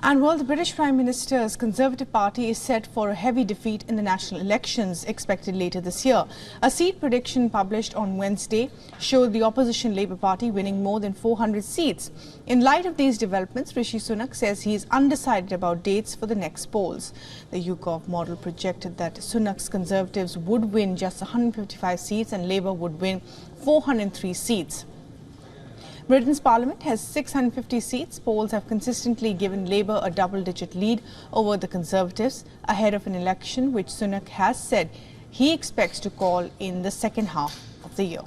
And while the British Prime Minister's Conservative Party is set for a heavy defeat in the national elections expected later this year, a seat prediction published on Wednesday showed the opposition Labour Party winning more than 400 seats. In light of these developments, Rishi Sunak says he is undecided about dates for the next polls. The YouGov model projected that Sunak's Conservatives would win just 155 seats and Labour would win 403 seats. Britain's parliament has 650 seats. Polls have consistently given Labour a double-digit lead over the Conservatives ahead of an election which Sunak has said he expects to call in the second half of the year.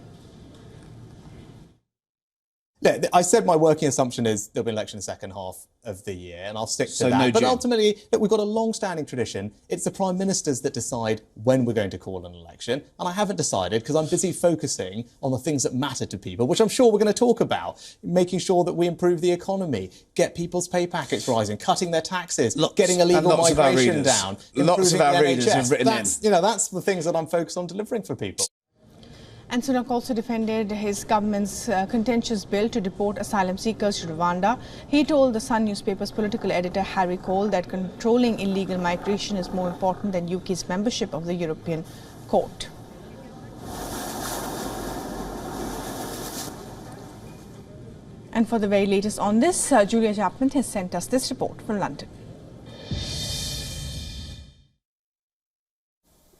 Yeah, I said my working assumption is there'll be an election in the second half of the year, and I'll stick to that. No but June. Ultimately, look, we've got a long-standing tradition. It's the Prime Ministers that decide when we're going to call an election, and I haven't decided because I'm busy focusing on the things that matter to people, which I'm sure we're going to talk about, making sure that we improve the economy, get people's pay packets rising, cutting their taxes, getting illegal migration down, Lots of our readers NHS. have written That's the things that I'm focused on delivering for people. And Sunak also defended his government's contentious bill to deport asylum seekers to Rwanda. He told the Sun newspaper's political editor Harry Cole that controlling illegal migration is more important than UK's membership of the European Court. And for the very latest on this, Julia Chapman has sent us this report from London.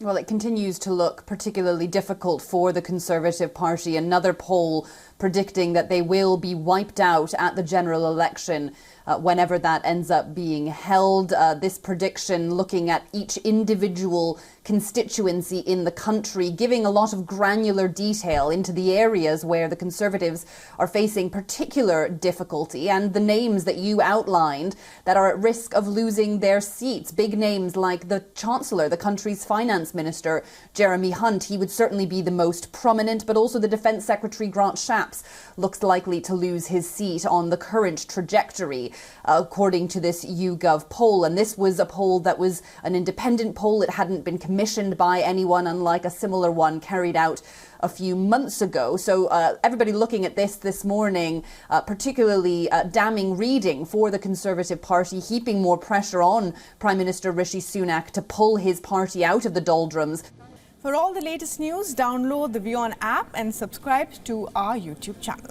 Well, it continues to look particularly difficult for the Conservative Party. Another poll predicting that they will be wiped out at the general election whenever that ends up being held. This prediction looking at each individual constituency in the country, giving a lot of granular detail into the areas where the Conservatives are facing particular difficulty and the names that you outlined that are at risk of losing their seats. Big names like the Chancellor, the country's finance minister, Jeremy Hunt. He would certainly be the most prominent, but also the Defence Secretary, Grant Shapps, looks likely to lose his seat on the current trajectory, according to this YouGov poll. And this was a poll that was an independent poll. It hadn't been commissioned by anyone, unlike a similar one carried out a few months ago. So everybody looking at this morning, particularly damning reading for the Conservative Party, heaping more pressure on Prime Minister Rishi Sunak to pull his party out of the doldrums. For all the latest news, download the WION app and subscribe to our YouTube channel.